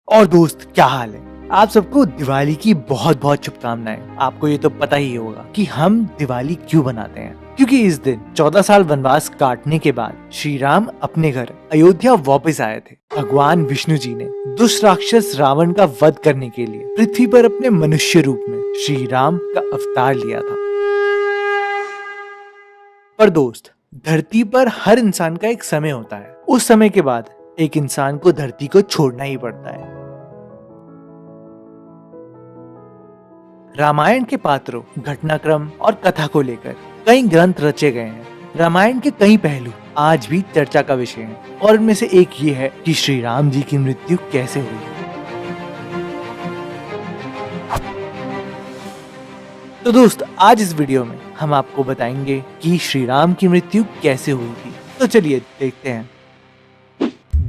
और दोस्त, क्या हाल है? आप सबको दिवाली की बहुत बहुत शुभकामनाएं। आपको ये तो पता ही होगा कि हम दिवाली क्यों बनाते हैं, क्योंकि इस दिन 14 साल वनवास काटने के बाद श्री राम अपने घर अयोध्या वापस आए थे। भगवान विष्णु जी ने दुष्ट राक्षस रावण का वध करने के लिए पृथ्वी पर अपने मनुष्य रूप में श्री राम का अवतार लिया था। पर दोस्त, धरती पर हर इंसान का एक समय होता है। उस समय के बाद एक इंसान को धरती को छोड़ना ही पड़ता है। रामायण के पात्रों, घटनाक्रम और कथा को लेकर कई ग्रंथ रचे गए हैं। रामायण के कई पहलू आज भी चर्चा का विषय हैं, और इनमें से एक ये है कि श्री राम जी की मृत्यु कैसे हुई। तो दोस्त, आज इस वीडियो में हम आपको बताएंगे कि श्री राम की मृत्यु कैसे हुई थी। तो चलिए देखते हैं।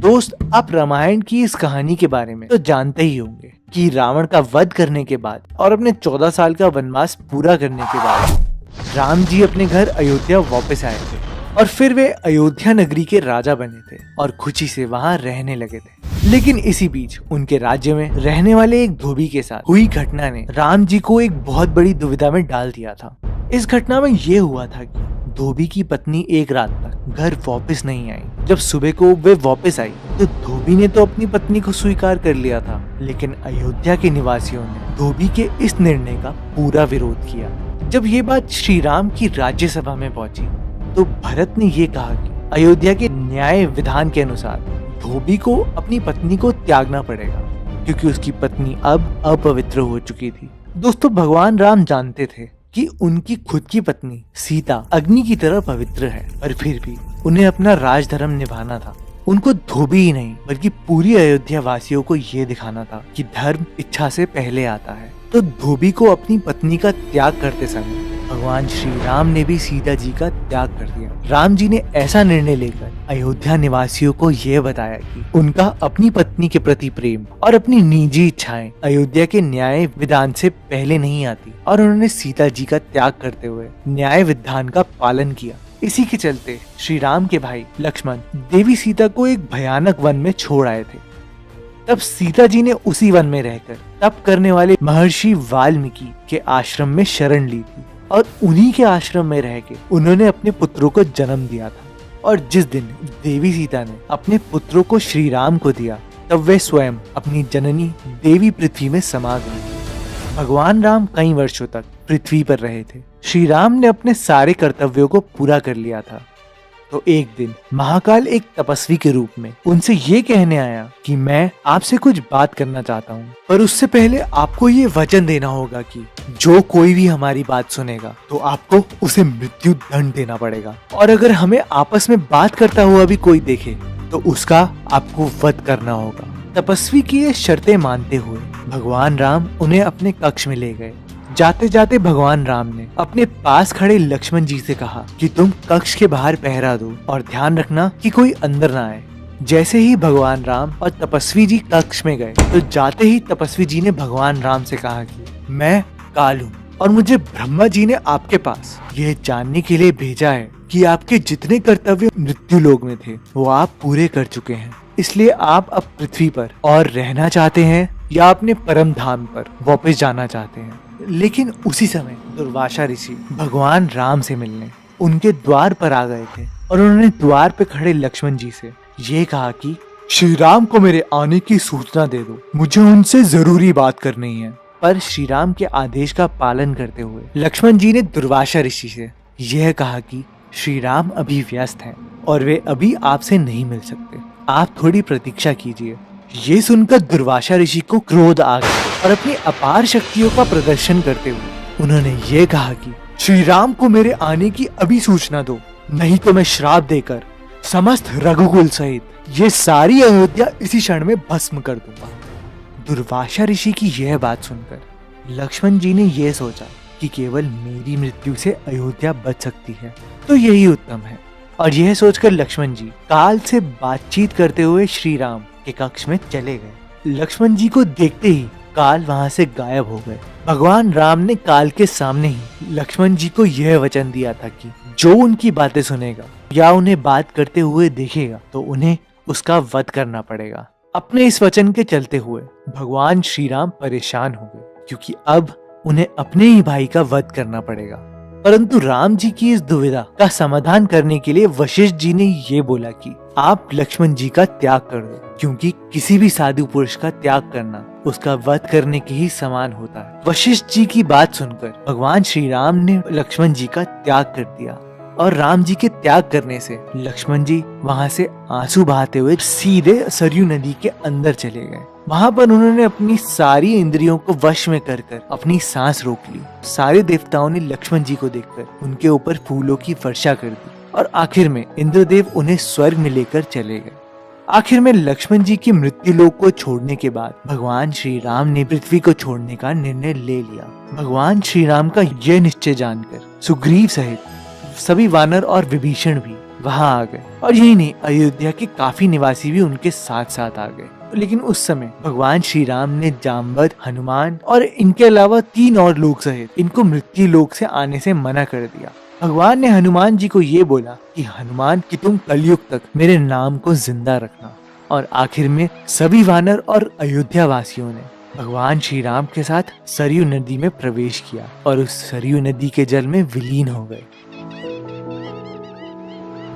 दोस्त, आप रामायण की इस कहानी के बारे में तो जानते ही होंगे कि रावण का वध करने के बाद और अपने 14 साल का वनवास पूरा करने के बाद राम जी अपने घर अयोध्या वापस आए थे, और फिर वे अयोध्या नगरी के राजा बने थे और खुशी से वहां रहने लगे थे। लेकिन इसी बीच उनके राज्य में रहने वाले एक धोबी के साथ हुई घटना ने राम जी को एक बहुत बड़ी दुविधा में डाल दिया था। इस घटना में ये हुआ था कि धोबी की पत्नी एक रात तक घर वापस नहीं आई। जब सुबह को वे वापस आई तो धोबी ने तो अपनी पत्नी को स्वीकार कर लिया था, लेकिन अयोध्या के निवासियों ने धोबी के इस निर्णय का पूरा विरोध किया। जब ये बात श्री राम की राज्यसभा में पहुंची तो भरत ने ये कहा कि अयोध्या के न्याय विधान के अनुसार धोबी को अपनी पत्नी को त्यागना पड़ेगा, क्योंकि उसकी पत्नी अब अपवित्र हो चुकी थी। दोस्तों, भगवान राम जानते थे कि उनकी खुद की पत्नी सीता अग्नि की तरह पवित्र है, पर फिर भी उन्हें अपना राजधर्म निभाना था। उनको धोबी ही नहीं बल्कि पूरी अयोध्या वासियों को ये दिखाना था कि धर्म इच्छा से पहले आता है। तो धोबी को अपनी पत्नी का त्याग करते समय भगवान श्री राम ने भी सीता जी का त्याग कर दिया। राम जी ने ऐसा निर्णय लेकर अयोध्या निवासियों को यह बताया कि उनका अपनी पत्नी के प्रति प्रेम और अपनी निजी इच्छाएं अयोध्या के न्याय विधान से पहले नहीं आती, और उन्होंने सीता जी का त्याग करते हुए न्याय विधान का पालन किया। इसी के चलते श्री राम के भाई लक्ष्मण देवी सीता को एक भयानक वन में छोड़ आए थे। तब सीता जी ने उसी वन में रहकर तप करने वाले महर्षि वाल्मीकि के आश्रम में शरण ली थी, और उन्हीं के आश्रम में रह के उन्होंने अपने पुत्रों को जन्म दिया था। और जिस दिन देवी सीता ने अपने पुत्रों को श्री राम को दिया, तब वे स्वयं अपनी जननी देवी पृथ्वी में समा गई। भगवान राम कई वर्षों तक पृथ्वी पर रहे थे। श्री राम ने अपने सारे कर्तव्यों को पूरा कर लिया था। तो एक दिन महाकाल एक तपस्वी के रूप में उनसे ये कहने आया कि मैं आपसे कुछ बात करना चाहता हूँ, पर उससे पहले आपको ये वचन देना होगा कि जो कोई भी हमारी बात सुनेगा तो आपको उसे मृत्यु दंड देना पड़ेगा, और अगर हमें आपस में बात करता हुआ भी कोई देखे तो उसका आपको वध करना होगा। तपस्वी की ये शर्तें मानते हुए भगवान राम उन्हें अपने कक्ष में ले गए। जाते जाते भगवान राम ने अपने पास खड़े लक्ष्मण जी से कहा कि तुम कक्ष के बाहर पहरा दो और ध्यान रखना कि कोई अंदर ना आए। जैसे ही भगवान राम और तपस्वी जी कक्ष में गए तो जाते ही तपस्वी जी ने भगवान राम से कहा कि मैं काल हूँ, और मुझे ब्रह्मा जी ने आपके पास ये जानने के लिए भेजा है कि आपके जितने कर्तव्य मृत्यु लोक में थे वो आप पूरे कर चुके हैं। इसलिए आप अब पृथ्वी पर और रहना चाहते हैं या अपने परम धाम पर वापस जाना चाहते हैं। लेकिन उसी समय दुर्वासा ऋषि भगवान राम से मिलने उनके द्वार पर आ गए थे, और उन्होंने द्वार पर खड़े लक्ष्मण जी से ये कहा कि श्री राम को मेरे आने की सूचना दे दो, मुझे उनसे जरूरी बात करनी है। पर श्री राम के आदेश का पालन करते हुए लक्ष्मण जी ने दुर्वासा ऋषि से यह कहा कि श्री राम अभी व्यस्त हैं और वे अभी आपसे नहीं मिल सकते, आप थोड़ी प्रतीक्षा कीजिए। ये सुनकर दुर्वासा ऋषि को क्रोध आ गया, और अपनी अपार शक्तियों का प्रदर्शन करते हुए उन्होंने ये कहा कि श्री राम को मेरे आने की अभी सूचना दो, नहीं तो मैं श्राप देकर समस्त रघुकुल सहित ये सारी अयोध्या इसी क्षण में भस्म कर दूंगा। दुर्वासा ऋषि की यह बात सुनकर लक्ष्मण जी ने यह सोचा कि केवल मेरी मृत्यु से अयोध्या बच सकती है, तो यही उत्तम है। और यह सोचकर लक्ष्मण जी काल से बातचीत करते हुए श्री राम के कक्ष में चले गए। लक्ष्मण जी को देखते ही काल वहां से गायब हो गए। भगवान राम ने काल के सामने ही लक्ष्मण जी को यह वचन दिया था कि जो उनकी बातें सुनेगा या उन्हें बात करते हुए देखेगा तो उन्हें उसका वध करना पड़ेगा। अपने इस वचन के चलते हुए भगवान श्री राम परेशान हो गए, क्योंकि अब उन्हें अपने ही भाई का वध करना पड़ेगा। परंतु राम जी की इस दुविधा का समाधान करने के लिए वशिष्ठ जी ने ये बोला कि आप लक्ष्मण जी का त्याग कर दो, क्योंकि किसी भी साधु पुरुष का त्याग करना उसका वध करने के ही समान होता है। वशिष्ठ जी की बात सुनकर भगवान श्री राम ने लक्ष्मण जी का त्याग कर दिया और राम जी के त्याग करने से लक्ष्मण जी वहाँ से आंसू बहाते हुए सीधे सरयू नदी के अंदर चले गए। वहाँ पर उन्होंने अपनी सारी इंद्रियों को वश में कर अपनी सांस रोक ली। सारे देवताओं ने लक्ष्मण जी को देखकर उनके ऊपर फूलों की वर्षा कर दी और आखिर में इंद्रदेव उन्हें स्वर्ग में लेकर चले गए। आखिर में लक्ष्मण जी की मृत्यु लोक को छोड़ने के बाद भगवान श्री राम ने पृथ्वी को छोड़ने का निर्णय ले लिया। भगवान श्री राम का यह निश्चय जानकर सुग्रीव सहित सभी वानर और विभीषण भी वहां आ गए और यही नहीं, अयोध्या के काफी निवासी भी उनके साथ साथ आ गए। लेकिन उस समय भगवान श्री राम ने जामवंत, हनुमान और इनके अलावा 3 और लोग सहित इनको मृत्यु लोक से आने से मना कर दिया। भगवान ने हनुमान जी को ये बोला कि हनुमान कि तुम कलयुग तक मेरे नाम को जिंदा रखना। और आखिर में सभी वानर और अयोध्या वासियों ने भगवान श्री राम के साथ सरयू नदी में प्रवेश किया और उस सरयू नदी के जल में विलीन हो गए।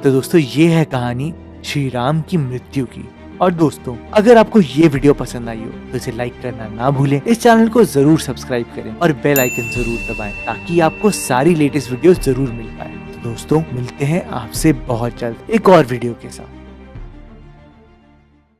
तो दोस्तों, ये है कहानी श्री राम की मृत्यु की। और दोस्तों, अगर आपको ये वीडियो पसंद आई हो तो इसे लाइक करना ना भूलें, इस चैनल को जरूर सब्सक्राइब करें और बेल आइकन जरूर दबाएं ताकि आपको सारी लेटेस्ट वीडियो जरूर मिल पाए। तो दोस्तों, मिलते हैं आपसे बहुत जल्द एक और वीडियो के साथ।